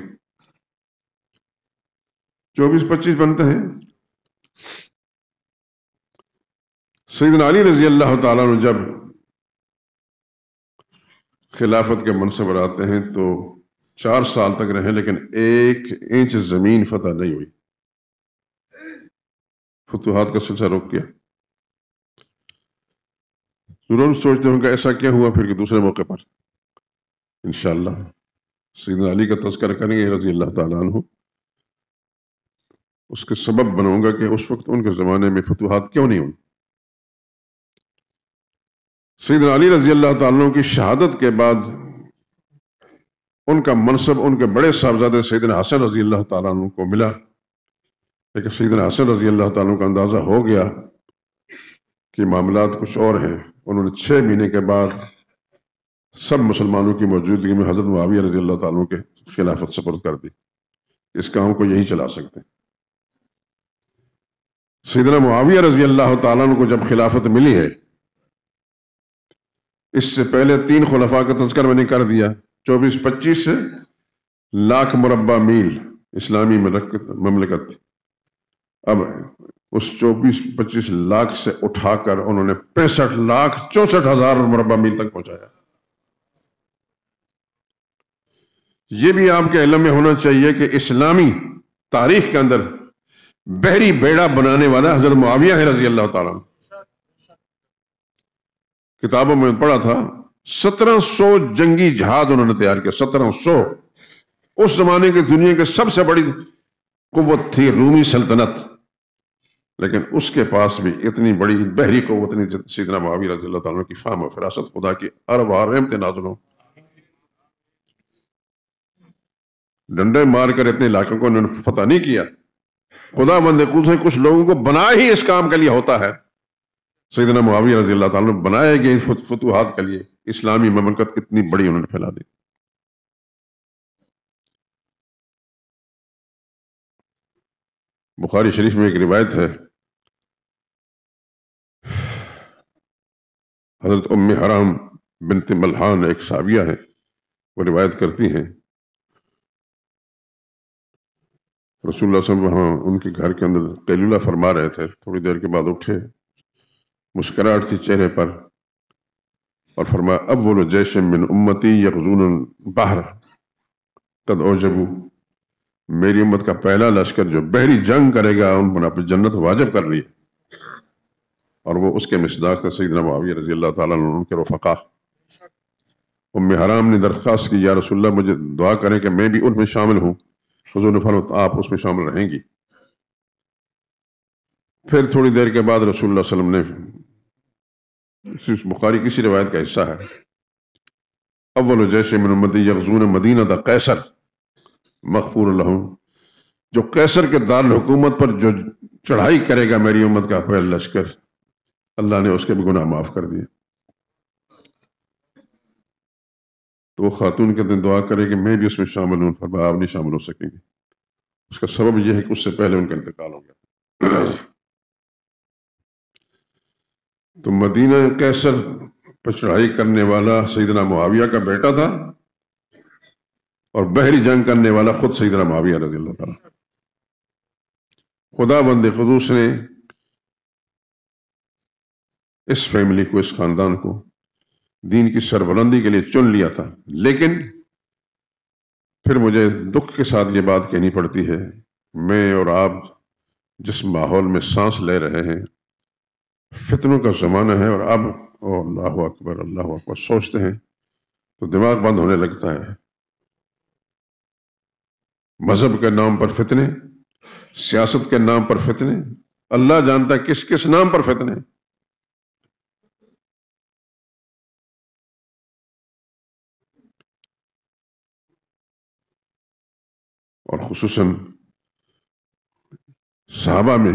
24-25 بنتے ہیں. سیدنا علی رضی اللہ تعالیٰ عنہ جب خلافت کے منصب پر آتے ہیں تو 4 سال تک رہے، لیکن 1 انچ زمین فتح نہیں ہوئی. فتوحات کا سلسلہ رک گیا. ضرور سوچتے ہوں کہ ایسا کیا ہوا پھر کہ دوسرے موقع پر انشاءاللہ سیدنا علی کا تذکرہ کریں گے رضی اللہ تعالیٰ عنہ. اس کے سبب بناؤں گا کہ اس وقت ان کے زمانے میں فتوحات کیوں نہیں ہوئی. سیدنا علی رضی اللہ تعالیٰ عنہ کی شہادت کے بعد ان کا منصب ان کے بڑے صاحبزادے سیدنا حسن رضی اللہ تعالیٰ عنہ کو ملا. لیکن سیدنا حسن رضی اللہ تعالیٰ عنہ کا اندازہ ہو گیا کہ معاملات کچھ اور ہیں. انہوں نے 6 مہینے کے بعد سب مسلمانوں کی موجودگی میں حضرت معاویہ رضی اللہ تعالیٰ عنہ کے خلافت سپرد کر دی. اس کام کو یہی چلا سکتے ہیں. سیدنا معاویہ رضی اللہ تعالیٰ عنہ کو جب خلافت ملی ہے، اس سے پہلے 3 خلفاء کا تذکرہ میں نے کر دیا. 24-25 لاکھ مربع میل اسلامی مملکت تھی. اب اس 24-25 لاکھ سے اٹھا کر انہوں نے 65,64,000 مربع میل تک پہنچایا. یہ بھی آپ کے علم میں ہونا چاہیے کہ اسلامی تاریخ کے اندر بحری بیڑا بنانے والا حضرت معاویہ ہے رضی اللہ تعالیٰ. کتابوں میں پڑھا تھا 1700 جنگی جہاز انہوں نے تیار کیا. 1700. اس زمانے کی دنیا کی سب سے بڑی قوت تھی رومی سلطنت، لیکن اس کے پاس بھی اتنی بڑی بحری قوت نہیں. سیدنا معاویہ رضی اللہ تعالیٰ کی فہم و فراست خدا کی ارب رحمت نازل ہوں. ڈنڈے مار کر اتنے علاقوں کو انہوں نے فتح نہیں کیا. خدا بند قدس سے کچھ لوگوں کو بنا ہی اس کام کے لیے ہوتا ہے. سیدنا معاویہ رضی اللہ تعالیٰ نے بنائے گئے فتوحات کے لیے اسلامی مملکت اتنی بڑی انہوں نے پھیلا دی. بخاری شریف میں ایک روایت ہے، حضرت ام حرام بنت ملحان ایک صحابیہ ہے، وہ روایت کرتی ہیں رسول اللہ صلی اللہ علیہ وسلم وہاں ان کے گھر کے اندر قیلولہ فرما رہے تھے. تھوڑی دیر کے بعد اٹھے، مسکراہٹ تھی چہرے پر، اور فرمایا اول جیش من امتی یغزون البحر قد اوجبوا، میری امت کا پہلا لشکر جو بحری جنگ کرے گا ان پر اپنی جنت واجب کر لی. اور وہ اس کے مصداق تھے سیدنا معاویہ رضی اللہ تعالیٰ عنہ ان کے رفقا. ام حرام نے درخواست کی یا رسول اللہ مجھے دعا کریں کہ میں بھی ان میں شامل ہوں. حضور نے فرمایا آپ اس میں شامل رہیں گی. پھر تھوڑی دیر کے بعد رسول اللہ صلی اللہ علیہ وسلم نے، بخاری کسی روایت کا حصہ ہے، اول جیش من امتی یغزون مدینہ قیصر مغفور لہم، جو قیصر کے دارالحکومت پر جو چڑھائی کرے گا میری امت کا پہلا لشکر، اللہ نے اس کے بھی گناہ معاف کر دیے. تو وہ خاتون کے دن دعا کرے کہ میں بھی اس میں شامل ہوں. فرمایا آپ نہیں شامل ہو سکیں گے. اس کا سبب یہ ہے کہ اس سے پہلے ان کا انتقال ہو گیا. تو مدینہ قیصر پر چڑھائی کرنے والا سیدنا معاویہ کا بیٹا تھا، اور بحری جنگ کرنے والا خود سیدنا معاویہ رضی اللہ تعالیٰ. خدا بند قدوس نے اس فیملی کو، اس خاندان کو دین کی سربلندی کے لیے چن لیا تھا. لیکن پھر مجھے دکھ کے ساتھ یہ بات کہنی پڑتی ہے، میں اور آپ جس ماحول میں سانس لے رہے ہیں، فتنوں کا زمانہ ہے، اور اب اللہ اکبر اللہ اکبر سوچتے ہیں تو دماغ بند ہونے لگتا ہے. مذہب کے نام پر فتنے، سیاست کے نام پر فتنے، اللہ جانتا ہے کس کس نام پر فتنے. اور خصوصاً صحابہ میں،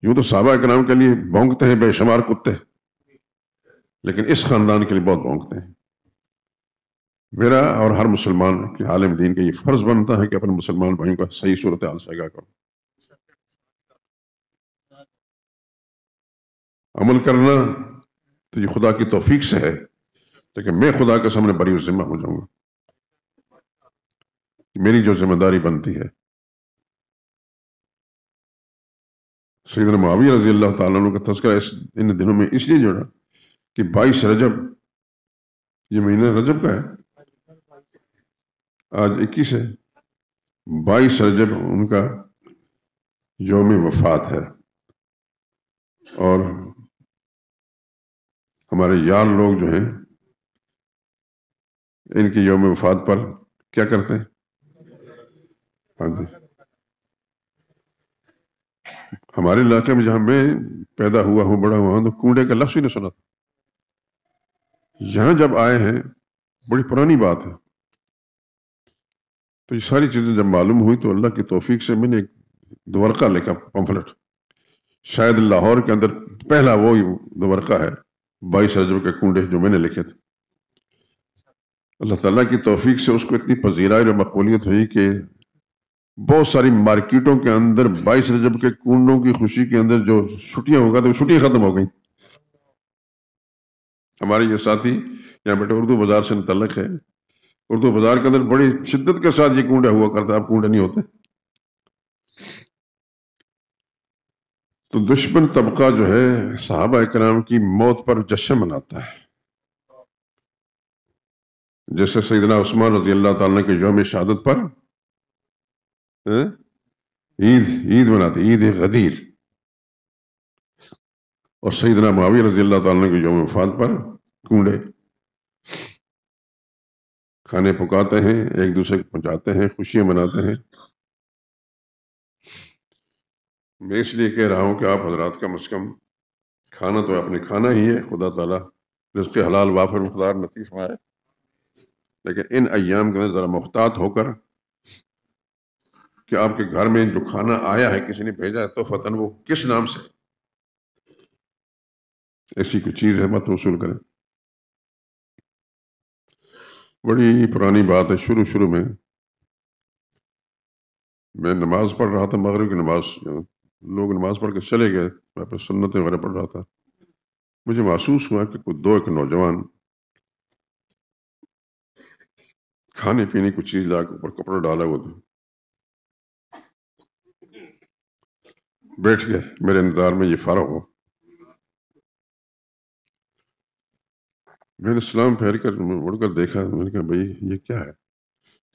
یوں تو صحابہ کرام کے لیے بھونکتے ہیں بے شمار کتے، لیکن اس خاندان کے لیے بہت بھونکتے ہیں. میرا اور ہر مسلمان کے عالم دین کا یہ فرض بنتا ہے کہ اپنے مسلمان بھائیوں کا صحیح صورتحال سے آگاہ کرو. عمل کرنا تو یہ خدا کی توفیق سے ہے، لیکن میں خدا کے سامنے بری ذمہ ہو جاؤں گا. میری جو ذمہ داری بنتی ہے سیدنا معاویہ رضی اللہ تعالیٰ عنہ کا تذکرہ ان دنوں میں اس لیے جڑا کہ 22 رجب، یہ مہینہ رجب کا ہے، آج 21 ہے، 22 رجب ان کا یوم وفات ہے۔ اور ہمارے یار لوگ جو ہیں ان کے یوم وفات پر کیا کرتے ہیں؟ ہاں جی، ہمارے علاقے میں جہاں میں پیدا ہوا ہوں، بڑا ہوا ہوں، تو کنڈے کا لفظ ہی نہیں سنا تھا۔ یہاں جب آئے ہیں، بڑی پرانی بات ہے، تو یہ ساری چیزیں جب معلوم ہوئی تو اللہ کی توفیق سے میں نے ایک دورقہ لکھا، پمفلٹ، شاید لاہور کے اندر پہلا وہ دورقہ ہے 22 رجب کے کنڈے جو میں نے لکھے تھے۔ اللہ تعالیٰ کی توفیق سے اس کو اتنی پذیرائی اور مقبولیت ہوئی کہ بہت ساری مارکیٹوں کے اندر 22 رجب کے کنڈوں کی خوشی کے اندر جو چھٹیاں ہوگا تو چھٹیاں ختم ہو گئیں۔ ہمارے یہ ساتھی یہاں بیٹے اردو بازار سے متعلق ہے، اردو بازار کے اندر بڑی شدت کے ساتھ یہ کنڈا ہوا کرتا ہے، اب کنڈے نہیں ہوتے۔ تو دشمن طبقہ جو ہے صحابہ اکرام کی موت پر جشن مناتا ہے، جیسے سیدنا عثمان رضی اللہ تعالیٰ کے یوم شہادت پر عید مناتے، عید غدیر، اور سیدنا معاویہ رضی اللہ تعالیٰ کے یوم وفات پر کنڈے کھانے پکاتے ہیں، ایک دوسرے کو پہنچاتے ہیں، خوشیاں مناتے ہیں۔ میں اس لیے کہہ رہا ہوں کہ آپ حضرات کم از کم کھانا تو آپ نے کھانا ہی ہے، خدا تعالیٰ رزق حلال وافر مقدار نصیب فرمائے، لیکن ان ایام کے اندر ذرا محتاط ہو کر کہ آپ کے گھر میں جو کھانا آیا ہے، کسی نے بھیجا ہے تو فتن وہ کس نام سے، ایسی کوئی چیز ہے مت وصول کریں۔ بڑی پرانی بات ہے، شروع میں میں نماز پڑھ رہا تھا، مغرب کی نماز، لوگ نماز پڑھ کے چلے گئے، میں اپنے سنتیں وغیرہ پڑھ رہا تھا، مجھے محسوس ہوا کہ ایک نوجوان کھانے پینے کی چیز لا کے اوپر کپڑا ڈالا ہوا تھا، بیٹھ گئے میرے انتظار میں، یہ فارغ ہو، میں نے سلام پھیر کر مڑ کر دیکھا، میں نے کہا بھائی یہ کیا ہے؟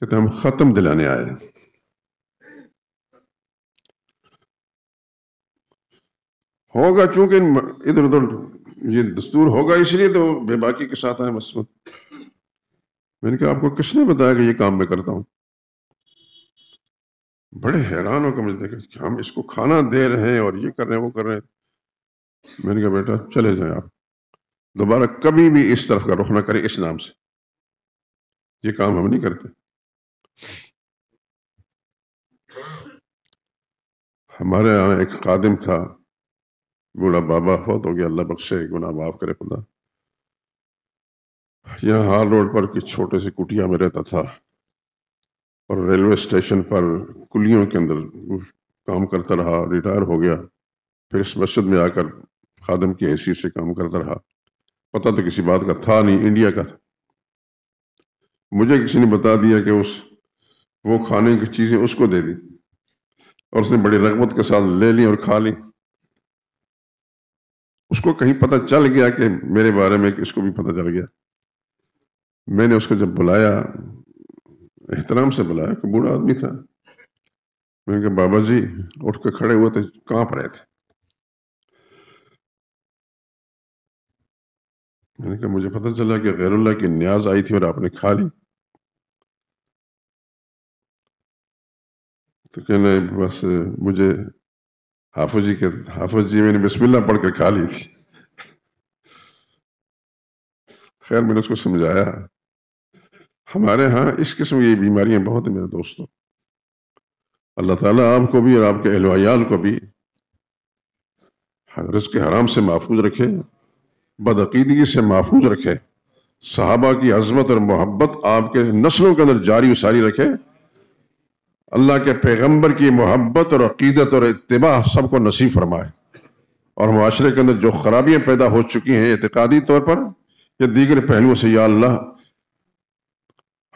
کہتے ہم ختم دلانے آئے ہیں۔ ہوگا چونکہ ادھر ادھر یہ دستور ہوگا، اس لیے تو بے باکی کے ساتھ آئے مسجد۔ میں نے کہا آپ کو کس نے بتایا کہ یہ کام میں کرتا ہوں؟ بڑے حیران ہو کر مجھے دیکھا کہ ہم اس کو کھانا دے رہے ہیں اور یہ کر رہے ہیں وہ کر رہے ہیں۔ میں نے کہا بیٹا چلے جائیں، آپ دوبارہ کبھی بھی اس طرف کا رخ نہ کریں اس نام سے، یہ کام ہم نہیں کرتے۔ ہمارے یہاں ایک خادم تھا، بوڑھا بابا، فوت ہو گیا، اللہ بخشے، گناہ معاف کرے خدا۔ یہاں ہال روڈ پر کچھ چھوٹے سی کٹیا میں رہتا تھا، اور ریلوے اسٹیشن پر کلیوں کے اندر کام کرتا رہا، ریٹائر ہو گیا، پھر اس مسجد میں آ کر خادم کی حیثیت سے کام کرتا رہا۔ پتہ تو کسی بات کا تھا نہیں، انڈیا کا تھا۔ مجھے کسی نے بتا دیا کہ وہ کھانے کی چیزیں اس کو دے دی، اور اس نے بڑی رغبت کے ساتھ لے لی اور کھا لی۔ اس کو کہیں پتہ چل گیا کہ میرے بارے میں، کہ اس کو بھی پتہ چل گیا۔ میں نے اس کو جب بلایا، احترام سے بلایا، کہ بوڑھا آدمی تھا، میں نے کہا بابا جی، اٹھ کے کھڑے ہوئے تھے، کانپ رہے تھے۔ میں نے کہا مجھے پتہ چلا کہ غیر اللہ کی نیاز آئی تھی اور آپ نے کھا لی۔ تو کہنے بس مجھے حافظ جی میں نے بسم اللہ پڑھ کر کھا لی تھی۔ خیر میں نے اس کو سمجھایا، ہمارے ہاں اس قسم کی بیماریاں بہت ہیں میرے دوستوں۔ اللہ تعالیٰ آپ کو بھی اور آپ کے اہل و عیال کو بھی رزق حرام سے محفوظ رکھے، بدعقیدگی سے محفوظ رکھے، صحابہ کی عظمت اور محبت آپ کے نسلوں کے اندر جاری و ساری رکھے، اللہ کے پیغمبر کی محبت اور عقیدت اور اتباع سب کو نصیب فرمائے، اور معاشرے کے اندر جو خرابیاں پیدا ہو چکی ہیں اعتقادی طور پر یا دیگر پہلوؤں سے، یا اللہ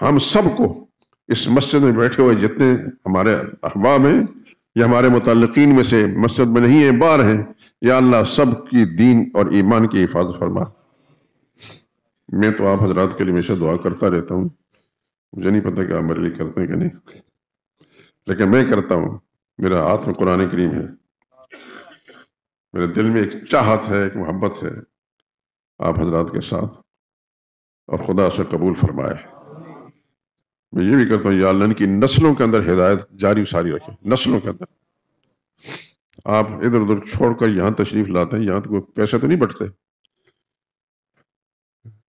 ہم سب کو اس مسجد میں بیٹھے ہوئے جتنے ہمارے احباب ہیں، یا ہمارے متعلقین میں سے مسجد میں نہیں ہیں، باہر ہیں، یا اللہ سب کی دین اور ایمان کی حفاظت فرما۔ میں تو آپ حضرات کے لیے ہمیشہ دعا کرتا رہتا ہوں، مجھے نہیں پتہ کہ آپ میرے لیے کرتے ہیں کہ نہیں، لیکن میں کرتا ہوں۔ میرا ہاتھ میں قرآن کریم ہے، میرے دل میں ایک چاہت ہے، ایک محبت ہے آپ حضرات کے ساتھ، اور خدا سے قبول فرمائے۔ میں یہ بھی کرتا ہوں یا اللہ ان کی نسلوں کے اندر ہدایت جاری ساری رکھے، نسلوں کے اندر۔ آپ ادھر ادھر چھوڑ کر یہاں تشریف لاتے ہیں، یہاں تو کوئی پیسے تو نہیں بٹتے،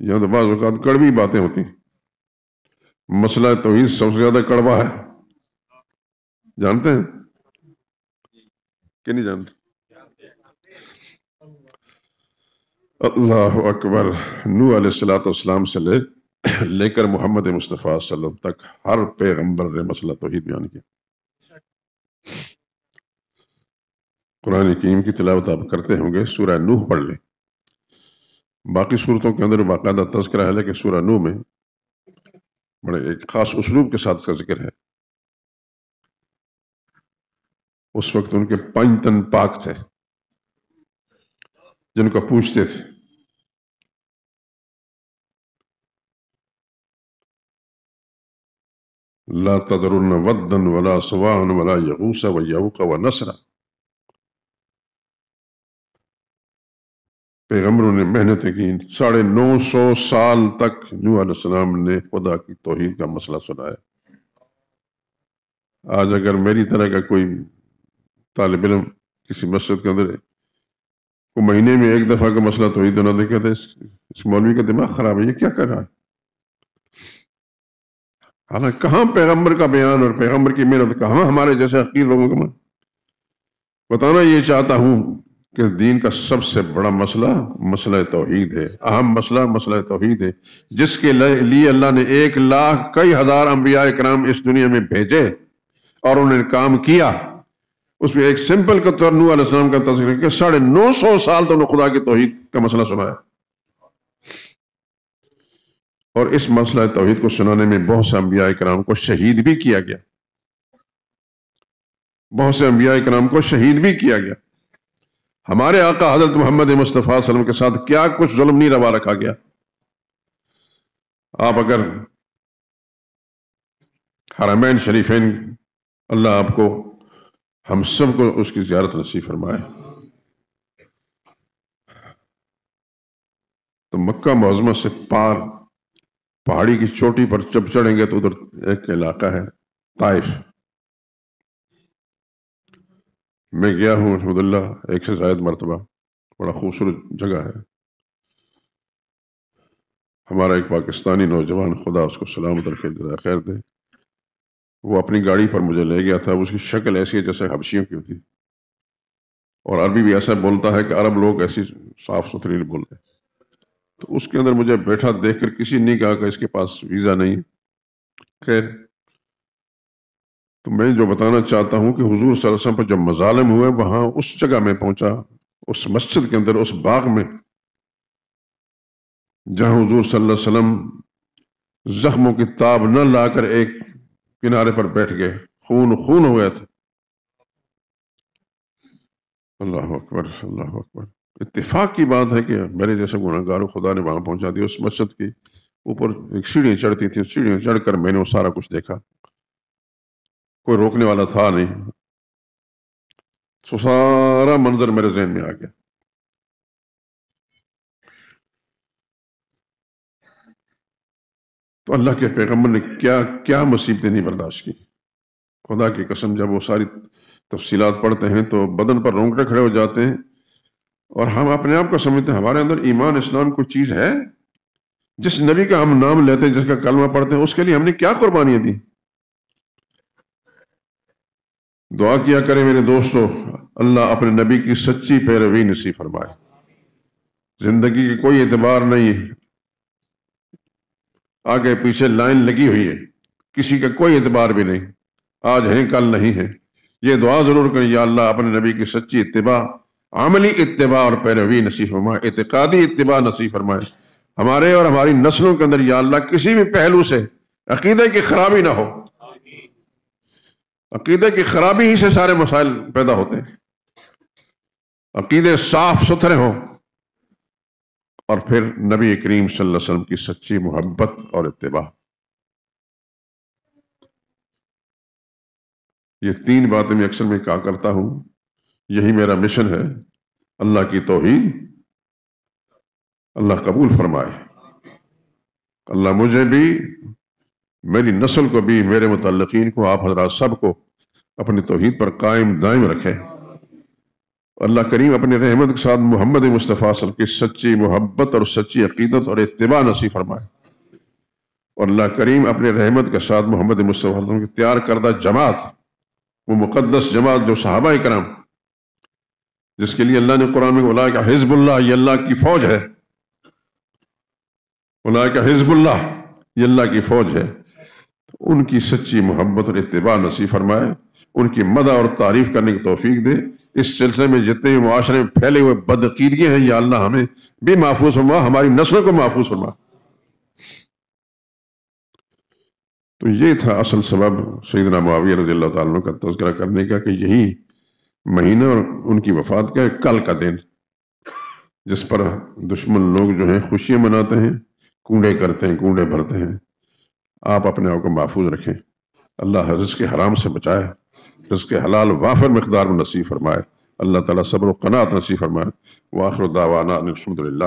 یہاں تو بعض اوقات کڑوی باتیں ہوتی ہیں۔ مسئلہ توحید سب سے زیادہ کڑوا ہے، جانتے ہیں کہ نہیں جانتے؟ اللہ اکبر۔ نوح علیہ السلام سے لے کر محمد مصطفیٰ صلی اللہ علیہ وسلم تک ہر پیغمبر نے مسئلہ توحید بیان کیا۔ قرآن کریم کی تلاوت آپ کرتے ہوں گے، سورہ نوح پڑھ لیں، باقی صورتوں کے اندر باقاعدہ تذکرہ ہے، لیکن سورہ نوح میں بڑے ایک خاص اسلوب کے ساتھ کا ذکر ہے۔ اس وقت ان کے 5 تن پاک تھے جن کو پوچھتے تھے، لا تذرن ودا ولا سواعا ولا یغوث ویعوق ونسرا۔ پیغمبروں نے محنتیں کی، 950 سال تک نوح علیہ السلام نے خدا کی توحید کا مسئلہ سنایا۔ آج اگر میری طرح کا کوئی طالب علم کسی مسجد کے اندر مہینے میں 1 دفعہ کا مسئلہ توحید نہ دیکھے تو اس مولوی کا دماغ خراب ہے، یہ کیا کر رہا ہے؟ حالانکہ کہاں پیغمبر کا بیان اور پیغمبر کی محنت، کہاں ہمارے جیسے حقیر لوگوں کا بتانا۔ یہ چاہتا ہوں کہ دین کا سب سے بڑا مسئلہ توحید ہے، اہم مسئلہ توحید ہے، جس کے لیے اللہ نے 1,00,000 کئی ہزار انبیاء کرام اس دنیا میں بھیجے اور انہوں نے کام کیا۔ اس میں ایک سمپل کا طور نوح علیہ السلام کا تذکر کہ 950 سال تو انہوں نے خدا کی توحید کا مسئلہ سنایا، اور اس مسئلہ توحید کو سنانے میں بہت سے انبیاء کرام کو شہید بھی کیا گیا، بہت سے انبیاء کرام کو شہید بھی کیا گیا۔ ہمارے آقا حضرت محمد مصطفیٰ صلی اللہ علیہ وسلم کے ساتھ کیا کچھ ظلم نہیں روا رکھا گیا۔ آپ اگر حرمین شریفین، اللہ آپ کو ہم سب کو اس کی زیارت نصیب فرمائے، تو مکہ معظمہ سے پار پہاڑی کی چوٹی پر جب چڑھیں گے تو ادھر ایک علاقہ ہے طائف، میں گیا ہوں الحمدللہ 1 سے زائد مرتبہ، بڑا خوبصورت جگہ ہے۔ ہمارا ایک پاکستانی نوجوان، خدا اس کو سلامت رکھے، جزائے خیر دے، وہ اپنی گاڑی پر مجھے لے گیا تھا۔ اس کی شکل ایسی ہے جیسے حبشیوں کی ہوتی، اور عربی بھی ایسا بولتا ہے کہ عرب لوگ ایسی صاف ستھری نہیں بولتے۔ تو اس کے اندر مجھے بیٹھا دیکھ کر کسی نے کہا کہ اس کے پاس ویزا نہیں۔ خیر، تو میں جو بتانا چاہتا ہوں کہ حضور صلی اللہ علیہ وسلم پر جب مظالم ہوئے، وہاں اس جگہ میں پہنچا، اس مسجد کے اندر، اس باغ میں جہاں حضور صلی اللہ علیہ وسلم زخموں کی تاب نہ لا کر ایک کنارے پر بیٹھ گئے، خون ہو گیا تھا۔ اللہ اکبر، اللہ اکبر۔ اتفاق کی بات ہے کہ میرے جیسے گناہگاروں خدا نے وہاں پہنچا دیا۔ اس مسجد کی اوپر ایک سیڑھیاں چڑھتی تھی، سیڑھیاں چڑھ کر میں نے وہ سارا کچھ دیکھا، کوئی روکنے والا تھا نہیں، تو سارا منظر میرے ذہن میں آ گیا۔ تو اللہ کے پیغمبر نے کیا مصیبتیں نہیں برداشت کی۔ خدا کی قسم، جب وہ ساری تفصیلات پڑھتے ہیں تو بدن پر رونگٹے کھڑے ہو جاتے ہیں، اور ہم اپنے آپ کو سمجھتے ہیں ہمارے اندر ایمان اسلام کوئی چیز ہے۔ جس نبی کا ہم نام لیتے ہیں، جس کا کلمہ پڑھتے ہیں، اس کے لیے ہم نے کیا قربانیاں دی۔ دعا کیا کرے میرے دوستو، اللہ اپنے نبی کی سچی پیروی نصیب فرمائے۔ زندگی کی کوئی اعتبار نہیں، آگے پیچھے لائن لگی ہوئی ہے، کسی کا کوئی اعتبار بھی نہیں، آج ہیں کل نہیں ہے۔ یہ دعا ضرور کریں، یا اللہ اپنے نبی کی سچی اتباع، عملی اتباع اور پیروی نصیب فرمائے، اعتقادی اتباع نصیب فرمائے ہمارے اور ہماری نسلوں کے اندر۔ یا اللہ کسی بھی پہلو سے عقیدے کی خرابی نہ ہو، عقیدے کی خرابی ہی سے سارے مسائل پیدا ہوتے ہیں. عقیدے صاف ستھرے ہوں اور پھر نبی کریم صلی اللہ علیہ وسلم کی سچی محبت اور اتباع. یہ 3 باتیں میں اکثر کہا کرتا ہوں. یہی میرا مشن ہے. اللہ کی توحید اللہ قبول فرمائے. اللہ مجھے بھی، میری نسل کو بھی، میرے متعلقین کو، آپ حضرات سب کو اپنی توحید پر قائم دائم رکھے. اللہ کریم اپنی رحمت کے ساتھ محمد مصطفیٰ صلی اللہ علیہ وسلم کی سچی محبت اور سچی عقیدت اور اتباع نصیب فرمائے. اور اللہ کریم اپنے رحمت کے ساتھ محمد مصطفیٰ صلی اللہ علیہ وسلم کی تیار کردہ جماعت، وہ مقدس جماعت جو صحابہ کرام، جس کے لیے اللہ نے قرآن میں بولا کہ حزب اللہ، یہ اللہ کی فوج ہے. بولا کہ حزب اللہ، یہ اللہ کی فوج ہے. ان کی سچی محبت اور اتباع نصیب فرمائے. ان کی مدح اور تعریف کرنے کی توفیق دے. اس سلسلے میں جتنے بھی معاشرے میں پھیلے ہوئے بدعقیدگی ہیں، یا اللہ ہمیں بھی محفوظ فرما، ہماری نسلوں کو محفوظ فرما. تو یہ تھا اصل سبب سیدنا معاویہ رضی اللہ تعالیٰ عنہ کا تذکرہ کرنے کا، کہ یہی مہینہ اور ان کی وفات کا کل کا دن، جس پر دشمن لوگ جو ہیں خوشیاں مناتے ہیں، کنڈے کرتے ہیں، کنڈے بھرتے ہیں. آپ اپنے آپ کو محفوظ رکھیں. اللہ رزق حرام سے بچائے، رزق حلال وافر مقدار میں نصیب فرمائے. اللہ تعالیٰ صبر و قناعت نصیب فرمائے. وآخر دعوانا ان الحمدللہ.